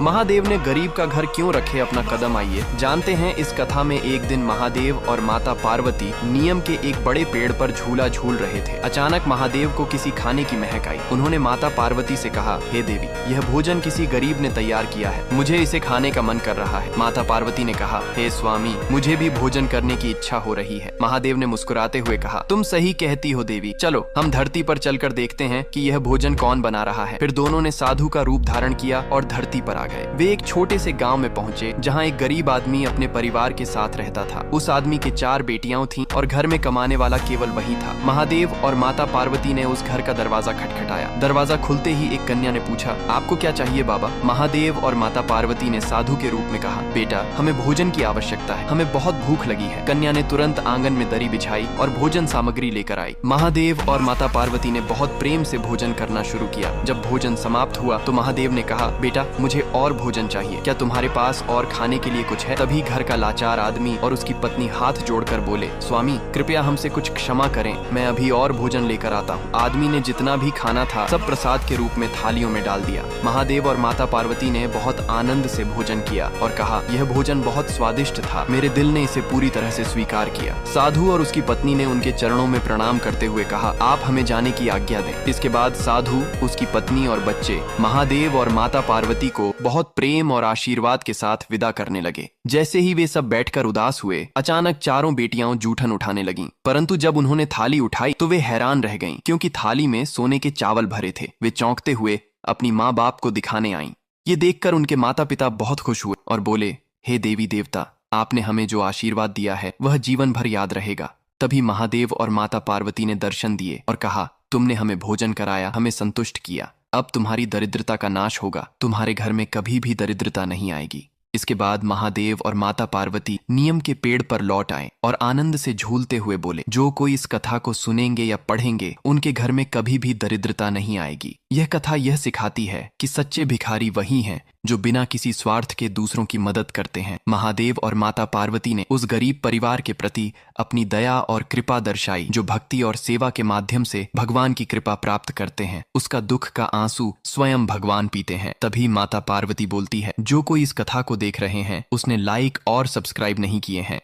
महादेव ने गरीब का घर क्यों रखे अपना कदम, आइए जानते हैं इस कथा में। एक दिन महादेव और माता पार्वती नीम के एक बड़े पेड़ पर झूला झूल रहे थे। अचानक महादेव को किसी खाने की महक आई। उन्होंने माता पार्वती से कहा, हे देवी, यह भोजन किसी गरीब ने तैयार किया है, मुझे इसे खाने का मन कर रहा है। माता पार्वती ने कहा, हे स्वामी, मुझे भी भोजन करने की इच्छा हो रही है। महादेव ने मुस्कुराते हुए कहा, तुम सही कहती हो देवी, चलो हम धरती पर चलकर देखते हैं कि यह भोजन कौन बना रहा है। फिर दोनों ने साधु का रूप धारण किया और धरती पर आ गए। वे एक छोटे से गांव में पहुंचे जहां एक गरीब आदमी अपने परिवार के साथ रहता था। उस आदमी के 4 बेटियां थीं और घर में कमाने वाला केवल वही था। महादेव और माता पार्वती ने उस घर का दरवाजा खटखटाया। दरवाजा खुलते ही एक कन्या ने पूछा, आपको क्या चाहिए बाबा? महादेव और माता पार्वती ने साधु के रूप में कहा, बेटा, हमें भोजन की आवश्यकता है, हमें बहुत भूख लगी है। कन्या ने तुरंत आंगन में दरी बिछाई और भोजन सामग्री लेकर आई। महादेव और माता पार्वती ने बहुत प्रेम से भोजन करना शुरू किया। जब भोजन समाप्त हुआ तो महादेव ने कहा, बेटा, मुझे और भोजन चाहिए, क्या तुम्हारे पास और खाने के लिए कुछ है? तभी घर का लाचार आदमी और उसकी पत्नी हाथ जोड़कर बोले, स्वामी, कृपया हमसे कुछ क्षमा करें, मैं अभी और भोजन लेकर आता हूँ। आदमी ने जितना भी खाना था सब प्रसाद के रूप में थालियों में डाल दिया। महादेव और माता पार्वती ने बहुत आनंद से भोजन किया और कहा, यह भोजन बहुत स्वादिष्ट था, मेरे दिल ने इसे पूरी तरह से स्वीकार किया। साधु और उसकी पत्नी ने उनके चरणों में प्रणाम करते हुए कहा, आप हमें जाने की आज्ञा दें। इसके बाद साधु, उसकी पत्नी और बच्चे महादेव और माता पार्वती को बहुत प्रेम और आशीर्वाद के साथ विदा करने लगे। जैसे ही वे सब बैठकर उदास हुए, अचानक चारों बेटियां जूठन उठाने लगीं। परंतु जब उन्होंने थाली उठाई तो वे हैरान रह गईं, क्योंकि थाली में सोने के चावल भरे थे। वे चौंकते हुए अपनी माँ बाप को दिखाने आईं। ये देखकर उनके माता पिता बहुत खुश हुए और बोले, हे देवी देवता, आपने हमें जो आशीर्वाद दिया है वह जीवन भर याद रहेगा। तभी महादेव और माता पार्वती ने दर्शन दिए और कहा, तुमने हमें भोजन कराया, हमें संतुष्ट किया, अब तुम्हारी दरिद्रता का नाश होगा, तुम्हारे घर में कभी भी दरिद्रता नहीं आएगी। इसके बाद महादेव और माता पार्वती नीम के पेड़ पर लौट आए और आनंद से झूलते हुए बोले, जो कोई इस कथा को सुनेंगे या पढ़ेंगे उनके घर में कभी भी दरिद्रता नहीं आएगी। यह कथा यह सिखाती है कि सच्चे भिखारी वही हैं जो बिना किसी स्वार्थ के दूसरों की मदद करते हैं। महादेव और माता पार्वती ने उस गरीब परिवार के प्रति अपनी दया और कृपा दर्शाई, जो भक्ति और सेवा के माध्यम से भगवान की कृपा प्राप्त करते हैं। उसका दुख का आंसू स्वयं भगवान पीते हैं। तभी माता पार्वती बोलती है, जो कोई इस कथा को देख रहे हैं उसने लाइक और सब्सक्राइब नहीं किए हैं